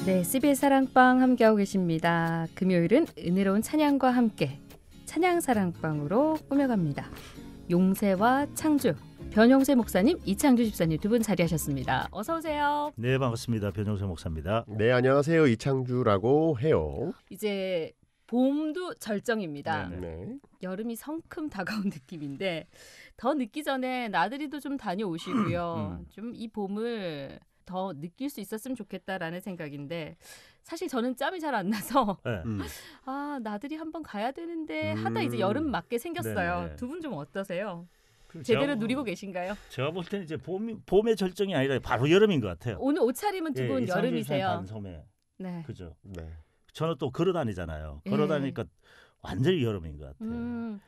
네, CBS 사랑방 함께하고 계십니다. 금요일은 은혜로운 찬양과 함께 찬양사랑방으로 꾸며갑니다. 용세와 창주, 변용세 목사님, 이창주 집사님 두 분 자리하셨습니다. 어서 오세요. 네, 반갑습니다. 변용세 목사입니다. 네, 안녕하세요. 이창주라고 해요. 이제 봄도 절정입니다. 네. 여름이 성큼 다가온 느낌인데 더 늦기 전에 나들이도 좀 다녀오시고요. 좀 이 봄을 더 느낄 수 있었으면 좋겠다라는 생각인데 사실 저는 짬이 잘 안 나서 네. 아 나들이 한번 가야 되는데 하다 이제 여름 맞게 생겼어요. 네네. 두 분 좀 어떠세요? 그리고 제대로 누리고 계신가요? 제가 볼 때는 이제 봄의 절정이 아니라 바로 여름인 것 같아요. 오늘 옷차림은 두 분 여름이세요. 반소매. 네. 그죠. 네. 저는 또 걸어 다니잖아요. 예. 걸어 다니니까 완전히 여름인 것 같아요.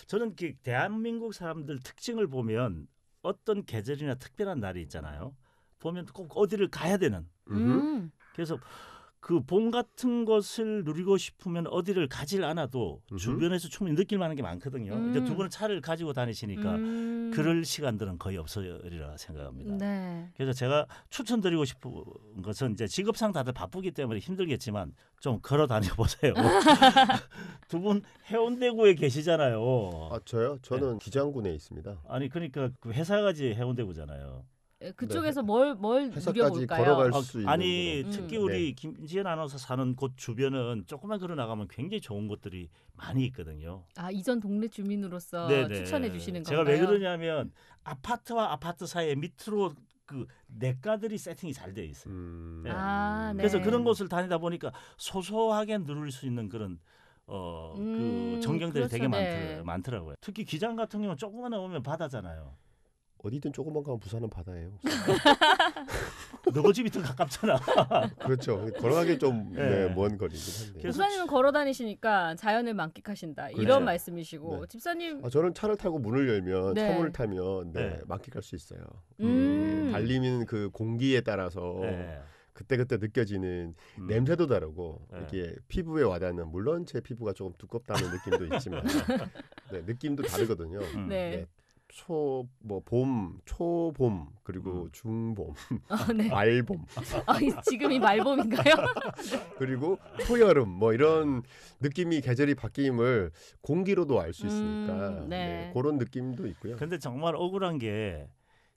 저는 대한민국 사람들 특징을 보면 어떤 계절이나 특별한 날이 있잖아요. 보면 꼭 어디를 가야 되는. 그래서 그 봄 같은 것을 누리고 싶으면 어디를 가질 않아도 주변에서 충분히 느낄 만한 게 많거든요. 이제 두 분은 차를 가지고 다니시니까 그럴 시간들은 거의 없으리라 생각합니다. 네. 그래서 제가 추천드리고 싶은 것은 이제 직업상 다들 바쁘기 때문에 힘들겠지만 좀 걸어 다녀 보세요. 두 분 해운대구에 계시잖아요. 아, 저요? 저는 기장군에 있습니다. 아니 그러니까 그 회사가지 해운대구잖아요. 그쪽에서 뭘 회사까지 누려볼까요? 걸어갈 수 있는 아니 거는. 특히 우리 김지연 아나운서 사는 곳 주변은 조금만 걸어 나가면 굉장히 좋은 곳들이 많이 있거든요. 아 이전 동네 주민으로서 네네. 추천해 주시는 제가 건가요? 왜 그러냐면 아파트와 아파트 사이에 밑으로 그 내과들이 세팅이 잘 되어 있어요. 네. 아, 네. 그래서 그런 곳을 다니다 보니까 소소하게 누릴 수 있는 그런 그 전경들이 그렇죠, 되게 네. 많더라고요. 특히 기장 같은 경우는 조금만 오면 바다잖아요. 어디든 조금만 가면 부산은 바다예요. 너희 집이 더 가깝잖아. 그렇죠. 걸어가기 좀 네. 먼 거리긴 한데. 그래서 집사님은 걸어 다니시니까 자연을 만끽하신다 이런 그렇죠. 말씀이시고 네. 집사님 아, 저는 차를 타고 문을 열면 네. 차문을 타면 네. 만끽할 수 있어요. 음. 달리는 그 공기에 따라서 네. 그때그때 느껴지는 냄새도 다르고 네. 이게 피부에 와닿는, 물론 제 피부가 조금 두껍다는 느낌도 있지만 네, 느낌도 다르거든요. 네. 봄, 초봄, 그리고 중봄, 네. 말봄, 지금이 말봄인가요? 그리고 초여름 뭐 이런 느낌이 계절이 바뀜을 공기로도 알 수 있으니까 네. 네, 그런 느낌도 있고요. 근데 정말 억울한 게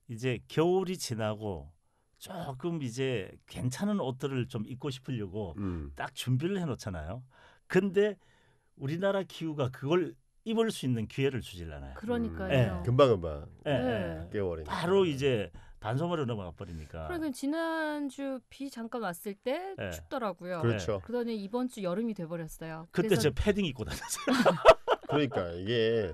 이제 겨울이 지나고 조금 이제 괜찮은 옷들을 좀 입고 싶으려고 딱 준비를 해놓잖아요. 근데 우리나라 기후가 그걸 입을 수 있는 기회를 주질 않아요. 그러니까요. 금방금방 네. 깨워버리니까. 바로 이제 반소매로 넘어가 버리니까. 그러니까 지난주 비 잠깐 왔을 때 네. 춥더라고요. 그렇죠. 그러더니 이번 주 여름이 돼버렸어요. 그때 그래서 저 패딩 입고 다녔어요. 그러니까 이게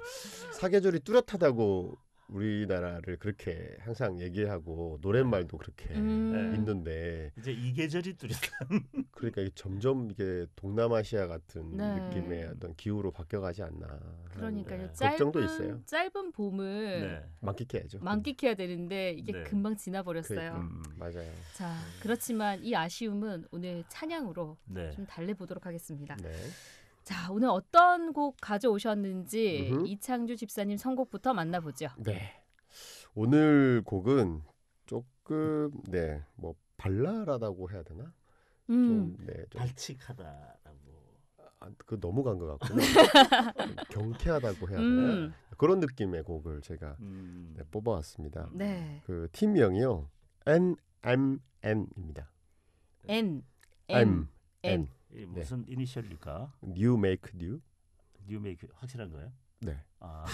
사계절이 뚜렷하다고 우리나라를 그렇게 항상 얘기하고 노랫말도 그렇게 있는데 이제 이 계절이 뚜렷한. 그러니까 이게 점점 이게 동남아시아 같은 네. 느낌의 어떤 기후로 바뀌어가지 않나. 그러니까요. 걱정도 있어요. 짧은 봄을 네. 만끽해야죠. 만끽해야 되는데 이게 네. 금방 지나버렸어요. 맞아요. 자, 그렇지만 이 아쉬움은 오늘 찬양으로 네. 좀 달래보도록 하겠습니다. 네. 자, 오늘 어떤 곡 가져오셨는지 음흠. 이창주 집사님 선곡부터 만나보죠. 네. 오늘 곡은 조금 뭐 발랄하다고 해야 되나? 좀 발칙하다라고. 그 너무 간 것 같고요. 경쾌하다고 해야 되나? 그런 느낌의 곡을 제가 뽑아왔습니다. 네. 그 팀명이요. NMN입니다. N. 이 무슨 이니셜일까? New Make New. 뉴 메이크 확실한 거예요? 네. 아.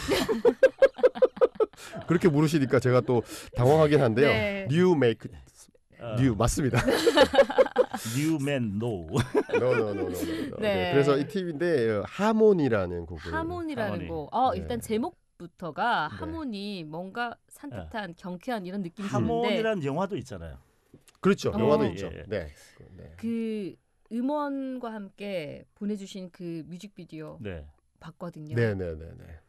그렇게 물으시니까 제가 또 당황하긴 한데요. 네. New Make New 맞습니다. 뉴맨 노. No. 네. 그래서 이 팀인데 하모니라는 곡을. 하모니라는 곡. 네. 일단 제목부터가 하모니 뭔가 산뜻한 경쾌한 이런 느낌이 드는데 하모니라는 영화도 있잖아요. 그렇죠. 영화도 어. 있죠. 예. 네. 그 음원과 함께 보내주신 그 뮤직비디오 네. 봤거든요. 네.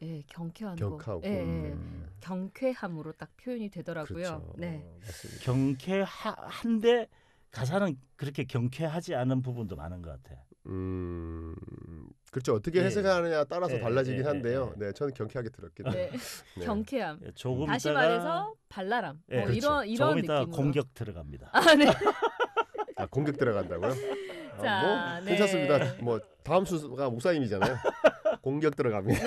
예, 경쾌한 격하고. 곡. 예, 경쾌함으로 딱 표현이 되더라고요. 그렇죠. 네. 맞습니다. 경쾌한데 가사는 그렇게 경쾌하지 않은 부분도 많은 것 같아요. 그렇죠. 어떻게 예. 해석하느냐에 따라서 예, 달라지긴 예, 한데요. 예. 네, 저는 경쾌하게 들었긴 네. 해요. 네. 경쾌함. 조금 다시 있다가 말해서 발랄함. 예, 이런 조금 있다가 느낌으로. 공격 들어갑니다. 아, 네. 공격 들어간다고요? 자, 뭐 네. 괜찮습니다. 뭐 다음 순서가 목사님이잖아요. 공격 들어갑니다.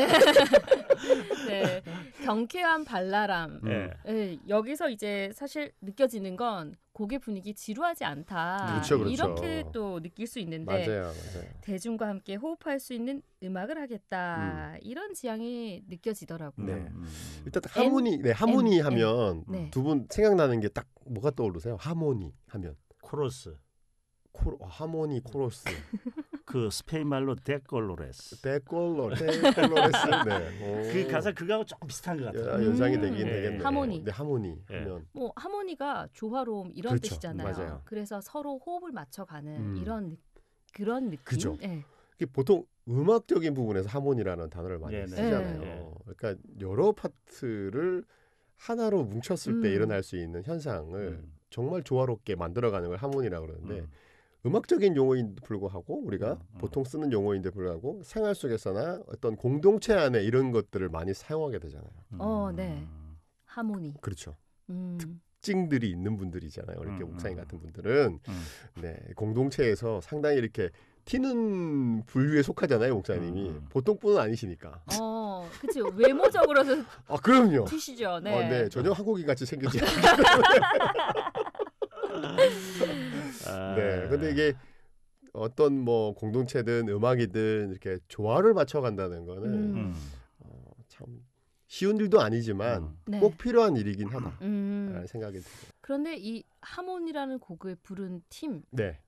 네, 경쾌한 발랄함. 네. 네, 여기서 이제 사실 느껴지는 건 곡의 분위기 지루하지 않다. 그렇죠, 그렇죠. 이렇게 또 느낄 수 있는데 맞아요. 대중과 함께 호흡할 수 있는 음악을 하겠다. 이런 지향이 느껴지더라고요. 네. 일단 하모니 하면 네. 두 분 생각나는 게 딱 뭐가 떠오르세요? 하모니 하면 코러스. 하모니 코러스. 그 스페인 말로 데콜로레스. 데콜로레스. 네. 그 가사 그거하고 조금 비슷한 것 같아요. 연상이 되긴 되겠네요. 하모니. 네, 하모니 하면 뭐 하모니가 조화로움 이런 그렇죠. 뜻이잖아요. 맞아요. 그래서 서로 호흡을 맞춰가는 그런 느낌. 그죠. 네. 보통 음악적인 부분에서 하모니라는 단어를 많이 네네. 쓰잖아요. 네. 그러니까 여러 파트를 하나로 뭉쳤을 때 일어날 수 있는 현상을 정말 조화롭게 만들어가는 걸 하모니라고 그러는데 음악적인 용어인데 불구하고 우리가 보통 쓰는 용어인데 불구하고 생활 속에서나 어떤 공동체 안에 이런 것들을 많이 사용하게 되잖아요. 네. 하모니. 그렇죠. 특징들이 있는 분들이잖아요. 이렇게 목사님 같은 분들은 네, 공동체에서 상당히 이렇게 튀는 분류에 속하잖아요, 목사님이. 보통 분은 아니시니까. 그치. 외모적으로도 그럼요. 튀시죠. 네. 네, 전혀 한국인 같이 생기지 않아요. 네, 근데 이게 어떤 뭐 공동체든 음악이든 이렇게 조화를 맞춰간다는 거는 참 쉬운 일도 아니지만 네. 꼭 필요한 일이긴 하다라는 생각이 들어요. 그런데 이 하모니라는 곡을 부른 팀 네.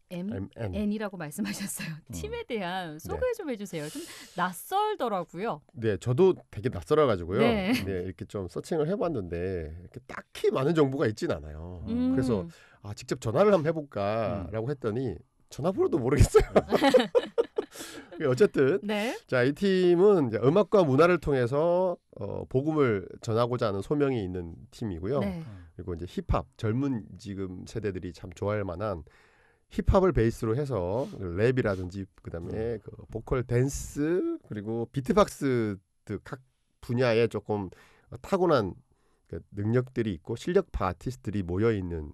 N이라고 말씀하셨어요. 팀에 대한 소개 좀 해주세요. 좀 낯설더라고요. 네, 저도 되게 낯설어가지고요. 네. 이렇게 좀 서칭을 해봤는데 이렇게 딱히 많은 정보가 있진 않아요. 그래서 직접 전화를 한번 해볼까라고 했더니 전화번호도 모르겠어요. 어쨌든 네. 자, 이 팀은 이제 음악과 문화를 통해서 복음을 전하고자 하는 소명이 있는 팀이고요. 네. 그리고 이제 힙합 젊은 지금 세대들이 참 좋아할 만한 힙합을 베이스로 해서 랩이라든지 그다음에 그 보컬 댄스 그리고 비트박스 각 분야에 조금 타고난 능력들이 있고 실력파 아티스트들이 모여 있는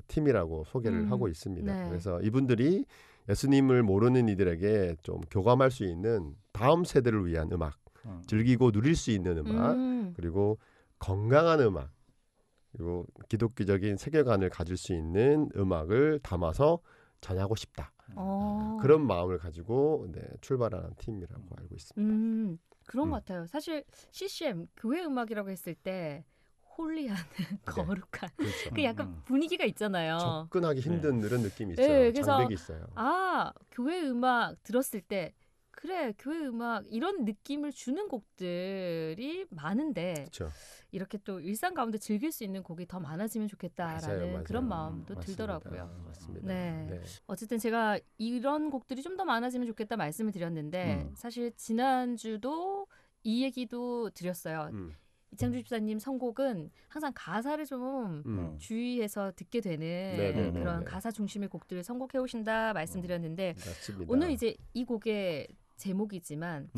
팀이라고 소개를 하고 있습니다. 네. 그래서 이분들이 예수님을 모르는 이들에게 좀 교감할 수 있는 다음 세대를 위한 음악, 즐기고 누릴 수 있는 음악, 그리고 건강한 음악, 그리고 기독교적인 세계관을 가질 수 있는 음악을 담아서 전하고 싶다. 그런 마음을 가지고 출발하는 팀이라고 알고 있습니다. 그런 것 같아요. 사실 CCM 교회 음악이라고 했을 때 홀리한 거룩한 그렇죠. 그 약간 분위기가 있잖아요. 접근하기 힘든 이런 느낌이 있어요. 네, 그래서 장벽이 있어요. 교회 음악 들었을 때 그래 교회 음악 이런 느낌을 주는 곡들이 많은데 그렇죠. 이렇게 또 일상 가운데 즐길 수 있는 곡이 더 많아지면 좋겠다라는 맞아요. 그런 마음도 맞습니다. 들더라고요. 맞습니다. 네. 어쨌든 제가 이런 곡들이 좀 더 많아지면 좋겠다 말씀을 드렸는데 사실 지난주도 이 얘기도 드렸어요. 이창주 집사님 선곡은 항상 가사를 좀 주의해서 듣게 되는 그런 가사 중심의 곡들을 선곡해 오신다 말씀드렸는데 맞습니다. 오늘 이제 이 곡의 제목이지만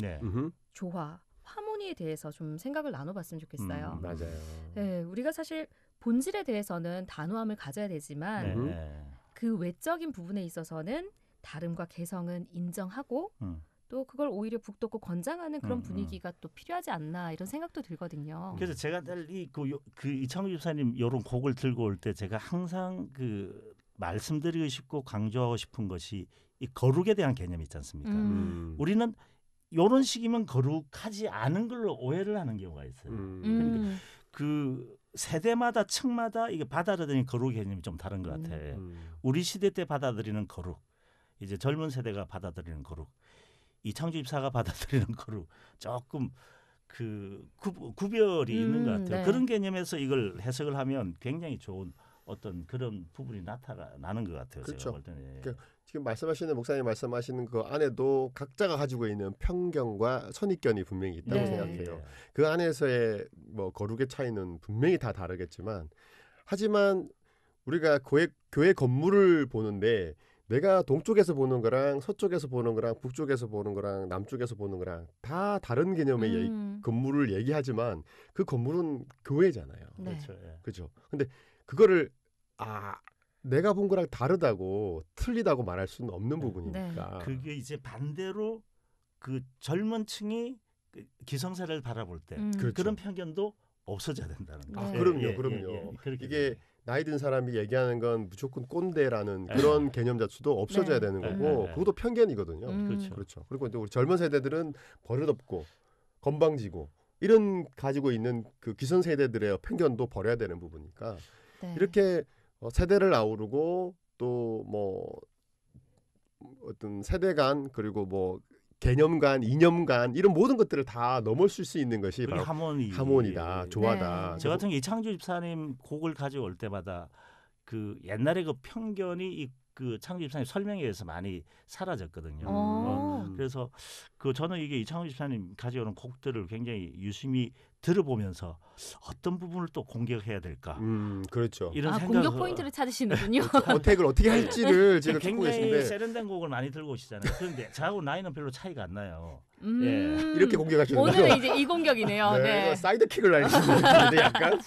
조화, 하모니에 대해서 좀 생각을 나눠봤으면 좋겠어요. 맞아요. 네, 우리가 사실 본질에 대해서는 단호함을 가져야 되지만 그 외적인 부분에 있어서는 다름과 개성은 인정하고 또 그걸 오히려 북돋고 권장하는 그런 분위기가 또 필요하지 않나 이런 생각도 들거든요. 그래서 제가 그 이창주 집사님 이런 곡을 들고 올 때 제가 항상 그 말씀드리고 싶고 강조하고 싶은 것이 이 거룩에 대한 개념이 있지 않습니까? 우리는 이런 식이면 거룩하지 않은 걸로 오해를 하는 경우가 있어요. 그러니까 그 세대마다 층마다 이게 받아들이는 거룩 개념이 좀 다른 것 같아요. 우리 시대 때 받아들이는 거룩, 이제 젊은 세대가 받아들이는 거룩, 이창주 집사가 받아들이는 거룩 조금 그 구별이 있는 것 같아요. 네. 그런 개념에서 이걸 해석을 하면 굉장히 좋은 어떤 그런 부분이 나타나는 것 같아요. 그렇죠. 제가 볼 때는. 그러니까 지금 말씀하시는 목사님 말씀하시는 그 안에도 각자가 가지고 있는 편견과 선입견이 분명히 있다고 네. 생각해요. 그 안에서의 뭐 거룩의 차이는 분명히 다 다르겠지만 하지만 우리가 교회 건물을 보는데 내가 동쪽에서 보는 거랑 서쪽에서 보는 거랑 북쪽에서 보는 거랑 남쪽에서 보는 거랑 다 다른 개념의 건물을 얘기하지만 그 건물은 교회잖아요. 네. 그렇죠. 예. 그렇죠. 근데 그거를 내가 본 거랑 다르다고 틀리다고 말할 수는 없는 부분이니까. 그게 이제 반대로 그 젊은 층이 기성세대를 바라볼 때 그렇죠. 그런 편견도 없어져야 된다는 거죠. 그럼요. 이게 나이 든 사람이 얘기하는 건 무조건 꼰대라는 그런 개념 자체도 없어져야 되는 거고 그것도 편견이거든요. 그렇죠. 그리고 우리 젊은 세대들은 버릇없고 건방지고 이런 가지고 있는 그 기성세대들의 편견도 버려야 되는 부분이니까 이렇게 세대를 아우르고 또 뭐 어떤 세대 간 그리고 뭐 개념 간, 이념 간 이런 모든 것들을 다 넘어설 수 있는 것이 바로 하모니다, 조화다. 저 같은 이창주 집사님 곡을 가져올 때마다 그 옛날에 그 편견이 그 창주 집사님 설명에 의해서 많이 사라졌거든요. 그래서 그 저는 이게 이창주 집사님 가져오는 곡들을 굉장히 유심히 들어보면서 어떤 부분을 또 공격해야 될까? 그렇죠. 이런 공격 포인트를 찾으시는군요. 어택을 어떻게 할지를 지금 찾고 굉장히 계신데 세련된 곡을 많이 들고 오시잖아요. 그런데 저하고 나이는 별로 차이가 안 나요. 이렇게 공격하시는 거죠? 오늘은 이제 이 공격이네요. 네. 사이드킥을 날리시는데 약간.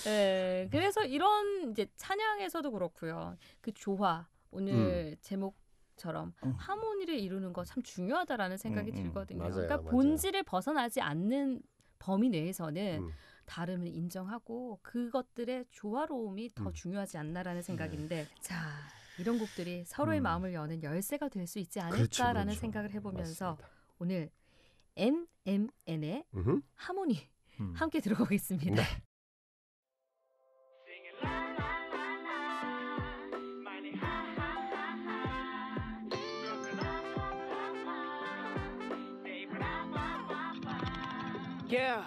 네, 그래서 이런 이제 찬양에서도 그렇고요. 그 조화 오늘 제목처럼 하모니를 이루는 거 참 중요하다라는 생각이 들거든요. 맞아요, 그러니까 맞아요. 본질을 벗어나지 않는 범위 내에서는 다름을 인정하고 그것들의 조화로움이 더 중요하지 않나라는 생각인데 자 이런 곡들이 서로의 마음을 여는 열쇠가 될 수 있지 않을까라는 그렇죠. 생각을 해보면서 맞습니다. 오늘 NMN의 하모니 함께 들어보겠습니다. 네. Yeah,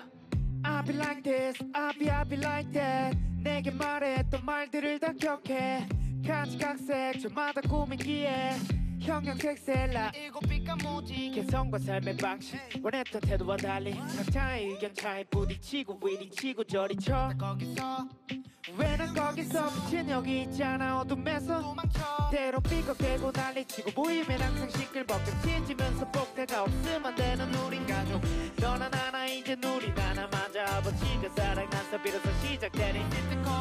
I'll be like this, I'll be like that. 내게 말했던 말들을 다 기억해. 가지각색 저마다 고민기에 형형색색라 일곱 빛 까무지 개성과 삶의 방식 원했던 태도와 달리 각자의 의견 차에 부딪히고 이리 치고 저리 쳐 거기서 왜 난 거기서 비친 여기 있잖아 어둠에서 도망쳐 때로 삐걱대고 난리치고 보이면 항상 시끌벅적 찢으면서 복대가 없으면 되는 우린 가족 너나 나나 이제 우리 하나만 잡아치가 사랑한서 비로소 시작되는 시트콤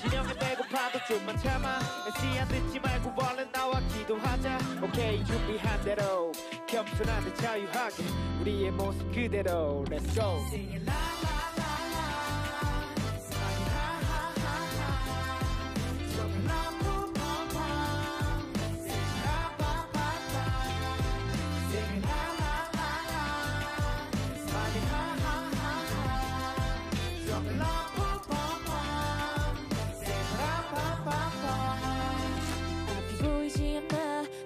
진영에 배고파도 좀만 참아 시야 듣지 말고 얼른 나와 기도하자 오케이 준비한 대로 겸손한데 자유하게 우리의 모습 그대로 Let's go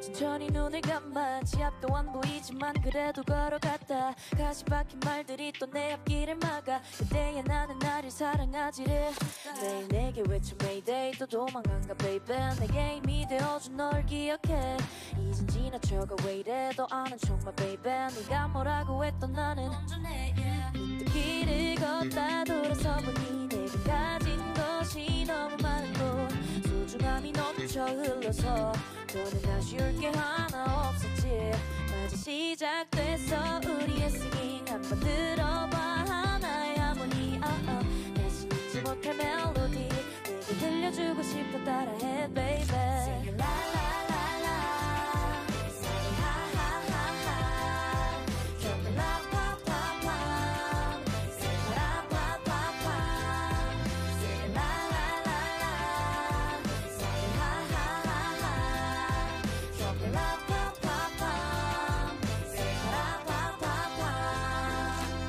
천천히 눈을 감아 지 앞도 안 보이지만 그래도 걸어갔다 가시 박힌 말들이 또 내 앞길을 막아 그때야 나는 나를 사랑하지를 매일 내게 외쳐 Mayday 또 도망간가 baby 내게 힘이 되어준 널 기억해 이젠 지나쳐가 왜 이래 더 아는 척마 baby 네가 뭐라고 했던 나는 문득 길을 걷다 돌아서 보니 내가 가진 것이 너무 많은 곳 소중함이 넘쳐 흘러서 더는 아쉬울 게 하나 없었지 마저 시작됐어 우리의 singing 한번 들어봐 하나의 하모니 다시 잊지 못할 멜로디 내게 들려주고 싶어 따라해 baby Sing la la la la Sing ha ha ha ha Jump la pa pa pa Sing la pa pa pa Sing la la la la Sing ha ha ha ha Jump la pa pa pa Sing la pa pa pa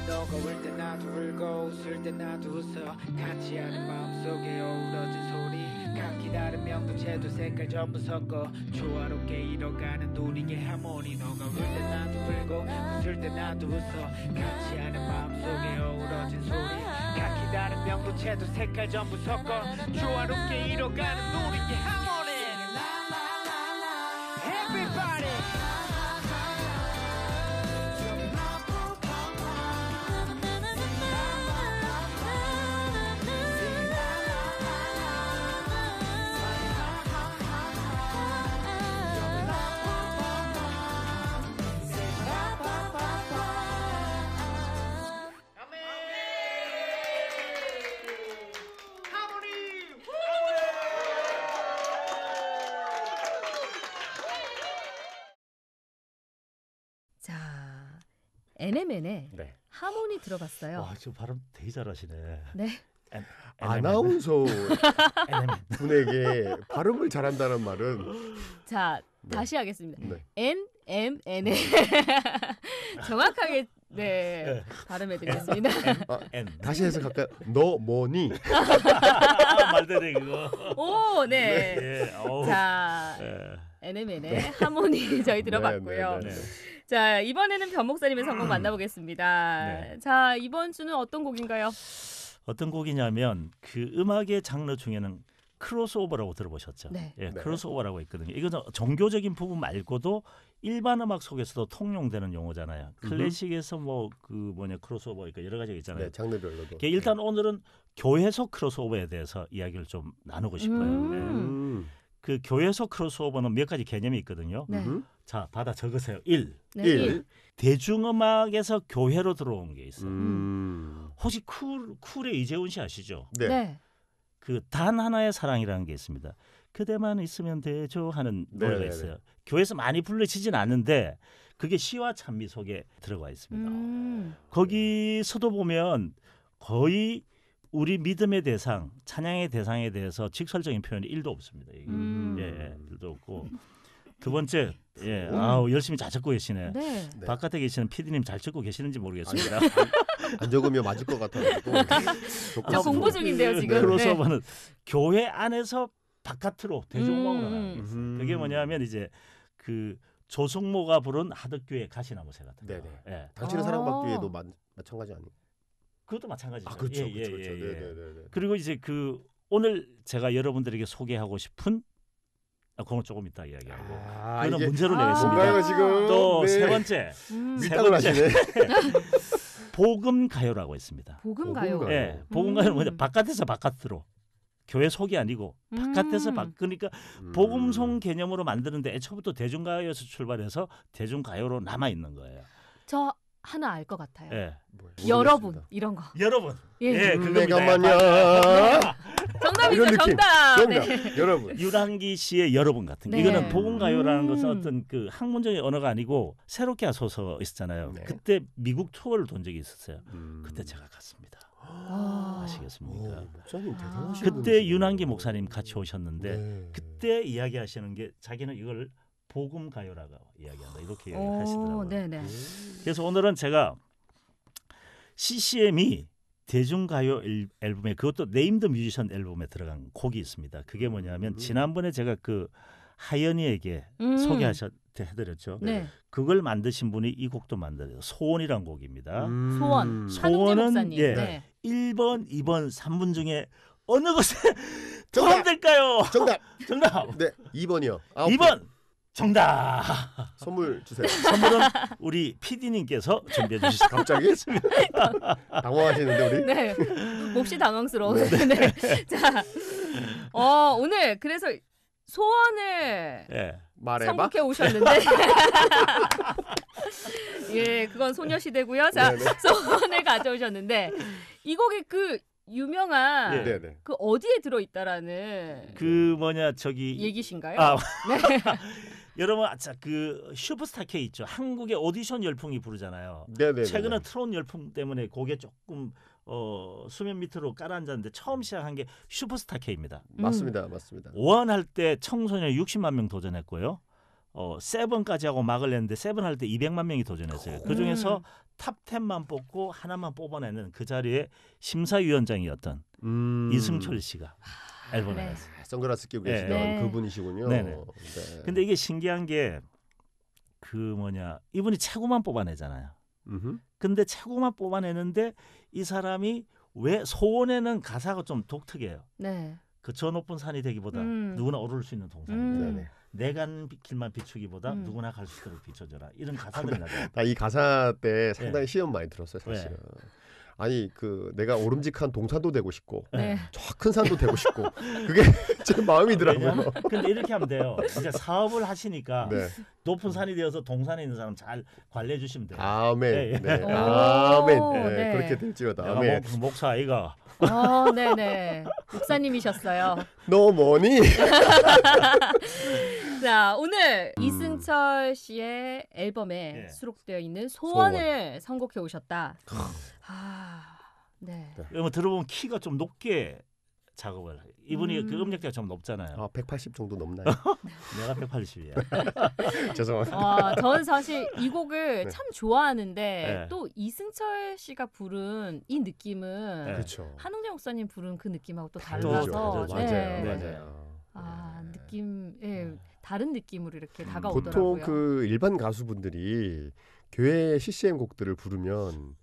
너가 울 때 나도 울고 웃을 때 나도 웃어 같이 하는 마음속에 어우러진 소리 각기 다른 명도체도 색깔 전부 섞어 조화롭게 이뤄가는 우리의 하모니 너가 울 때 나도 울고 웃을 때 나도 웃어 같이 하는 마음속에 어우러진 소리 각기 다른 명도체도 색깔 전부 섞어 조화롭게 이뤄가는 우리의 하모니 Everybody NMN의 네. 하모니 들어봤어요. 와, 저 발음 되게 잘하시네. 네. 아나운서 분에게 발음을 잘한다는 말은 자, 네. 다시 하겠습니다. 네. NMN의 정확하게 네, 발음해드리겠습니다. 다시 해석할까요? 너 뭐니? 말대로 그거. 오, 네. 예, 어우. 자, NMN의 하모니 저희 들어봤고요. 네. 자, 이번에는 변 목사님의 선곡 만나보겠습니다. 네. 자, 이번 주는 어떤 곡인가요? 어떤 곡이냐면 그 음악의 장르 중에는 크로스오버라고 들어보셨죠? 네. 예, 네. 크로스오버라고 있거든요. 이거는 종교적인 부분 말고도 일반 음악 속에서도 통용되는 용어잖아요. 클래식에서 뭐 그 뭐냐 크로스오버 그러니까 여러 가지가 있잖아요. 네, 장르별로도. 일단 오늘은 교회속 크로스오버에 대해서 이야기를 좀 나누고 싶어요. 네. 그 교회속 크로스오버는 몇 가지 개념이 있거든요. 네. 자, 받아 적으세요. 1. 네. 1. 대중음악에서 교회로 들어온 게 있어요. 음. 혹시 쿨의 이재훈 씨 아시죠? 네. 네. 그 단 하나의 사랑이라는 게 있습니다. 그대만 있으면 되죠 하는 노래가 네네네. 있어요. 교회에서 많이 불러지진 않는데 그게 시와 찬미 속에 들어가 있습니다. 거기서도 보면 거의 우리 믿음의 대상, 찬양의 대상에 대해서 직설적인 표현이 1도 없습니다. 이게. 예, 1도 없고. 두 번째, 예, 아우 열심히 잘 적고 계시네. 네. 네. 바깥에 계시는 PD님 잘 적고 계시는지 모르겠습니다. 안 적으면 맞을 것 같아가지고. 저 공부 중인데요 지금. 네. 크로스오버는 교회 안에서 바깥으로 대중음악으로 나가는 게 있어요. 음. 그게 뭐냐면 이제 그 조성모가 부른 하덕교의 가시나무새 같은 거. 네네. 예. 당신의 아. 사랑받기에도 마찬가지 아니에요? 그것도 마찬가지죠. 아, 그렇죠, 예, 그렇죠, 예, 그렇죠. 예, 예. 네네네. 그리고 이제 그 오늘 제가 여러분들에게 소개하고 싶은 그건 조금 이따 이야기하고 아, 그거는 이게 문제로 뭔가요, 내겠습니다. 지금? 또 네. 세 번째 밀당을 하시네. 복음 가요라고 있습니다. 복음 가요. 복음 가요. 예, 복음 가요는 뭐냐 바깥에서 바깥으로 교회 속이 아니고 바깥에서 그러니까 복음송 개념으로 만드는데 애초부터 대중가요에서 출발해서 대중가요로 남아 있는 거예요. 저 하나 알 것 같아요. 예. 뭐예요? 여러분 모르겠습니다. 이런 거. 여러분, 예. 예, 내가 그겁니다. 마냐. 정답이죠, 이런 느낌. 정답. 정답. 네. 여러분. 유랑기 씨의 여러분 같은 거. 네. 이거는 복음가요라는 것은 어떤 그 학문적인 언어가 아니고 새롭게 하소서 있었잖아요. 네. 그때 미국 투어를 돈 적이 있었어요. 음. 그때 제가 갔습니다. 아. 아시겠습니까? 오, 목사님 대단하시네. 그때 윤한기 목사님 같이 오셨는데 네. 그때 이야기하시는 게 자기는 이걸 복음가요라고 이야기한다 이렇게 오, 하시더라고요. 네네. 그래서 오늘은 제가 CCM이 대중가요 앨범에 그것도 네임드 뮤지션 앨범에 들어간 곡이 있습니다. 그게 뭐냐면 지난번에 제가 그 하연이에게 소개해드렸죠. 네. 그걸 만드신 분이 이 곡도 만들어요. 소원이란 곡입니다. 소원. 한웅재 소원은 목사님. 예. 네. 1번, 2번, 3분 중에 어느 것에 정답! 포함될까요? 정답. 정답. 네, 2번이요. 2번. 정답. 선물 주세요. 선물은 우리 PD님께서 준비해 주시죠. 갑자기? 당황하시는데 우리? 네. 몹시 당황스러운. 네. 자, 오늘 그래서 소원을 예. 말해봐. 선곡해 오셨는데, 예, 그건 소녀시대고요. 자, 네네. 소원을 가져오셨는데 이 곡이 그 유명한 예. 네네. 그 어디에 들어있다라는 그 뭐냐 저기 얘기신가요? 아, 네. 여러분 그 슈퍼스타 K 있죠. 한국의 오디션 열풍이 부르잖아요. 네네. 최근에 트롯 열풍 때문에 곡에 조금 수면 밑으로 깔아앉았는데 처음 시작한 게 슈퍼스타 K입니다. 맞습니다, 맞습니다. 5원 할 때 청소년 60만 명 도전했고요. 세븐까지 하고 막을 냈는데 세븐 할 때 200만 명이 도전했어요. 그 중에서 탑 10만 뽑고 하나만 뽑아내는 그 자리에 심사위원장이었던 이승철 씨가 앨범을 네. 냈어요. 선글라스 끼고 예. 계시던 네. 그분이시군요. 네네. 네. 근데 이게 신기한 게 그 뭐냐 이분이 최고만 뽑아내잖아요. 음흠. 근데 최고만 뽑아내는데 이 사람이 왜 소원에는 가사가 좀 독특해요. 네. 그 저 높은 산이 되기보다 음. 누구나 오를 수 있는 동산이다. 네네. 내 간 길만 비추기보다 누구나 갈 수 있도록 비춰줘라. 이런 가사들이 나와요. 나 이 가사 때 상당히 시험 많이 들었어요, 사실은. 네. 아니 그 내가 오름직한 동산도 되고 싶고 네. 저 큰 산도 되고 싶고 그게 제 마음이더라고요. 왜냐면 근데 이렇게 하면 돼요. 이제 사업을 하시니까 네. 높은 산이 되어서 동산에 있는 사람 잘 관리해 주시면 돼요. 아멘. 예, 예. 네. 오, 아멘. 네. 네. 그렇게 될지어다. 내가 아멘. 목사 아이가 네네. 목사님이셨어요. 너 뭐니? 자, 오늘 이승철 씨의 앨범에 네. 수록되어 있는 소원을 선곡해 오셨다. 네. 뭐 들어보면 키가 좀 높게 작업을 해요. 이분이 그 음역대가 좀 높잖아요. 180 정도 넘나요? 내가 180이야. 죄송합니다. 저는 사실 이 곡을 네. 참 좋아하는데 네. 또 이승철 씨가 부른 이 느낌은 네. 그렇죠. 한웅재 목사님 부른 그 느낌하고 또 다르죠. 달라서 맞아요. 네. 맞아요. 느낌 다른 느낌으로 이렇게 보통 다가오더라고요. 그 일반 가수분들이 교회 CCM 곡들을 부르면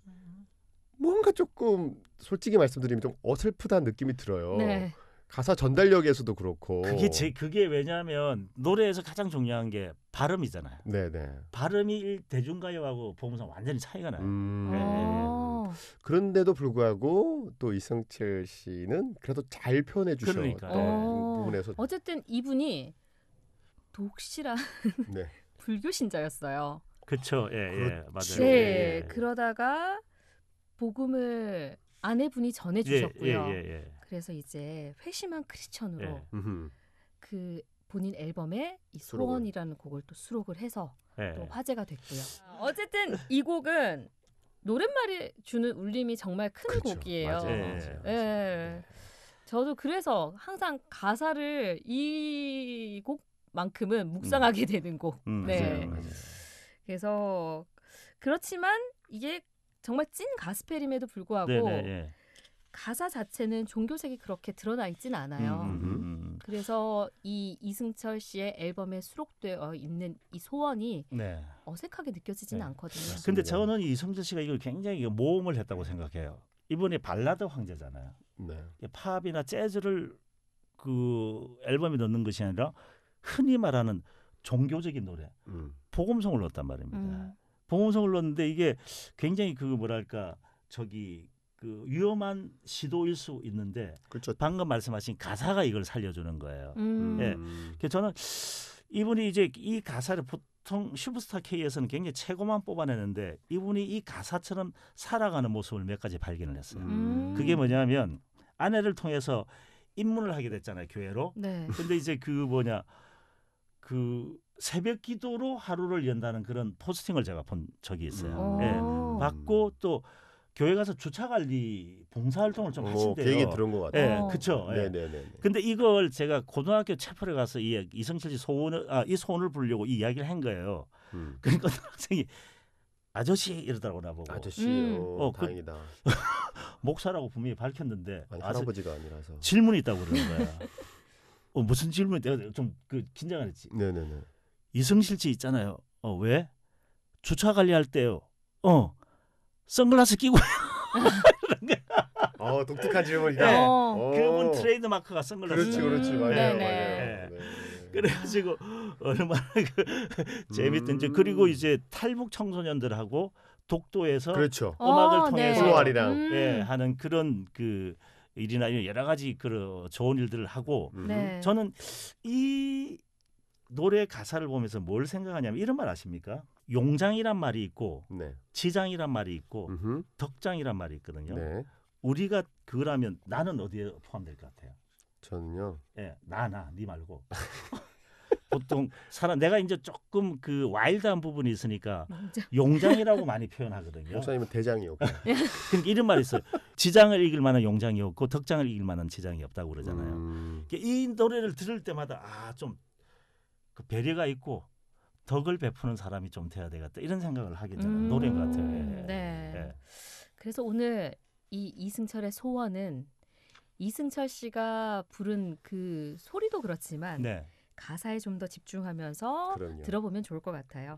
뭔가 조금 솔직히 말씀드리면 좀 어설프다는 느낌이 들어요. 네. 가사 전달력에서도 그렇고. 그게 왜냐하면 노래에서 가장 중요한 게 발음이잖아요. 네네. 발음이 대중가요하고 보면서 완전히 차이가 나요. 그런데도 불구하고 또 이승철 씨는 그래도 잘 표현해 주셨던 부분에서 어쨌든 이분이 독실한 네. 불교 신자였어요. 그렇죠. 예, 그렇죠. 맞아요. 네, 예. 그러다가 복음을 아내분이 전해주셨고요. 예. 그래서 이제 회심한 크리스천으로 예. 그 본인 앨범에 이 수록을. 소원이라는 곡을 또 수록을 해서 예. 또 화제가 됐고요. 어쨌든 이 곡은 노랫말이 주는 울림이 정말 큰 그렇죠. 곡이에요. 맞아요. 예. 저도 그래서 항상 가사를 이 곡만큼은 묵상하게 되는 곡. 네. 맞아요. 그래서 그렇지만 이게 정말 찐 가스펠임에도 불구하고 예. 가사 자체는 종교색이 그렇게 드러나 있지는 않아요. 그래서 이 이승철 씨의 앨범에 수록되어 있는 이 소원이 네. 어색하게 느껴지지는 네. 않거든요. 근데 저는 이승철 씨가 이걸 굉장히 모험을 했다고 생각해요. 이번에 발라드 황제잖아요. 네. 팝이나 재즈를 그 앨범에 넣는 것이 아니라 흔히 말하는 종교적인 노래, 복음송을 넣었단 말입니다. 복음송을 넣었는데 이게 굉장히 그 뭐랄까 그 위험한 시도일 수 있는데 그렇죠. 방금 말씀하신 가사가 이걸 살려주는 거예요. 예. 그래서 저는 이분이 이제 이 가사를 보통 슈퍼스타 K에서는 굉장히 최고만 뽑아내는데 이분이 이 가사처럼 살아가는 모습을 몇 가지 발견을 했어요. 그게 뭐냐면 아내를 통해서 입문을 하게 됐잖아요, 교회로. 네. 근데 이제 그 새벽 기도로 하루를 연다는 그런 포스팅을 제가 본 적이 있어요. 예. 받고 또 교회 가서 주차 관리 봉사활동을 좀 하신대요. 그 얘기 들은 것 같아요. 예, 그렇죠. 예. 네네네. 근데 이걸 제가 고등학교 체포에 가서 이승철 씨 이 소원을 부르려고 이 이야기를 한 거예요. 그러니까 학생이 아저씨 이러더라고 나보고. 아저씨요. 다행이다. 목사라고 분명히 밝혔는데 아니, 할아버지가 아니라서. 질문이 있다고 그러는 거야. 무슨 질문이 내가 좀 긴장을 했지. 네네네. 이승철 씨 있잖아요. 왜? 주차 관리할 때요. 선글라스 끼고 독특한 질문이다. 네. 그분 트레이드 마크가 선글라스. 그렇지. 맞아요. 네네. 맞아요. 그래가지고 얼마나 재밌든지. 그리고 이제 탈북 청소년들하고 독도에서 그렇죠. 음악을 통해서 플로아리랑 하는 그런 그 일이나 여러 가지 그런 좋은 일들을 하고 네. 저는 이 노래 가사를 보면서 뭘 생각하냐면 이런 말 아십니까? 용장이란 말이 있고 지장이란 말이 있고 덕장이란 말이 있거든요. 네. 우리가 그거라면 나는 어디에 포함될 것 같아요? 저는요. 네 말고. 보통 내가 이제 조금 그 와일드한 부분이 있으니까 용장이라고 많이 표현하거든요. 목사님은 대장이었고. 그러니까 이런 말이 있어요. 지장을 이길 만한 용장이 없고 덕장을 이길 만한 지장이 없다고 그러잖아요. 이 노래를 들을 때마다 좀 그 배려가 있고 덕을 베푸는 사람이 좀 돼야 되겠다 이런 생각을 하게 되는 노래인 것 같아요. 네. 그래서 오늘 이 이승철의 소원은 이승철 씨가 부른 그 소리도 그렇지만 가사에 좀 더 집중하면서 들어보면 좋을 것 같아요.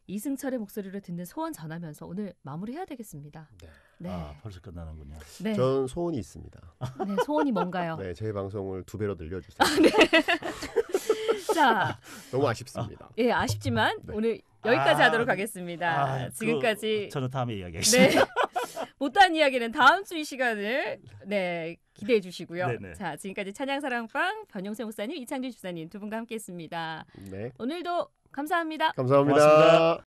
이승철의 목소리를 듣는 소원 전하면서 오늘 마무리해야 되겠습니다. 네. 벌써 끝나는군요. 네. 전 소원이 있습니다. 네, 소원이 뭔가요? 네, 제 방송을 2배로 늘려주세요. 자, 너무 아쉽습니다. 예, 아쉽지만 오늘 여기까지 하도록 하겠습니다. 지금까지 저는 다음에 이야기하겠습니다. 네. 못다한 이야기는 다음 주 이 시간을 기대해 주시고요. 네네. 자, 지금까지 찬양사랑방 변용세 목사님, 이창준 집사님 두 분과 함께했습니다. 네. 오늘도 감사합니다. 감사합니다. 고맙습니다.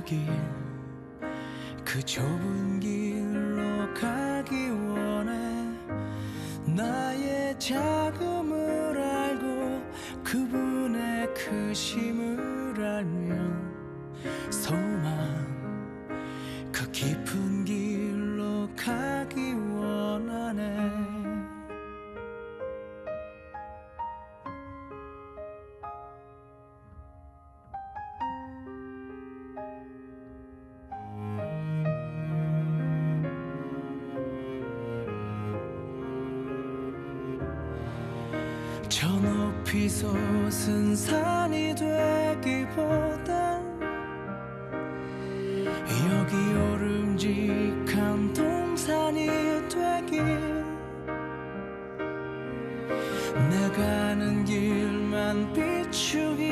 길 그 좁은 길로 가기 원해 나의 자금을 알고 그분의 크심을 알면 소망 그 깊은 길로 가기 원하네 저 높이 솟은 산이 되기보단 여기 오름직한 동산이 되길 내가 가는 길만 비추기보다는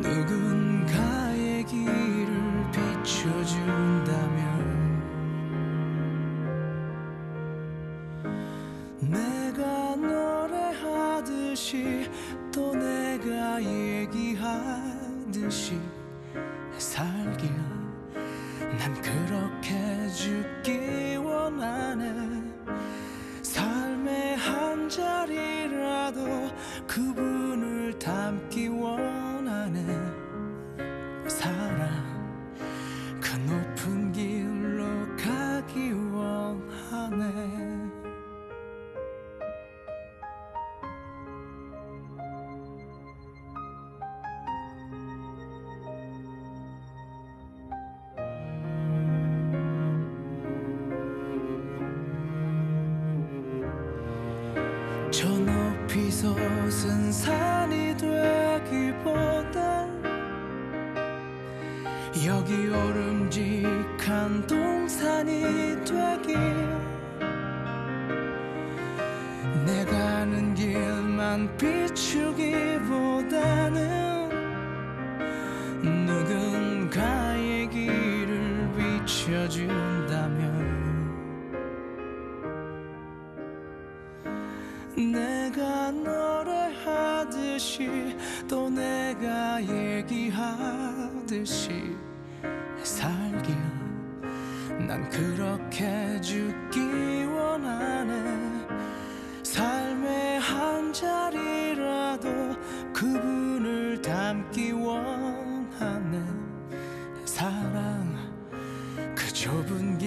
누군가의 길을 비춰준다면 내가 노래하듯이 또 내가 얘기하듯이 살길 난 그렇게 죽기 원하네 삶의 한 자리라도 그분을 닮기 원하네 사랑 그 높은 길로 가기 원하네 저 높이 솟은 산이 되기보단 여기 오름직한 동산이 되길 내가 가는 길만 비추기보다는 누군가의 길을 비춰준다면 내가 노래하듯이 또 내가 얘기하듯이 살길 난 그렇게 죽기 원하네 삶의 한 자리라도 그분을 닮기 원하네 사랑 그 좁은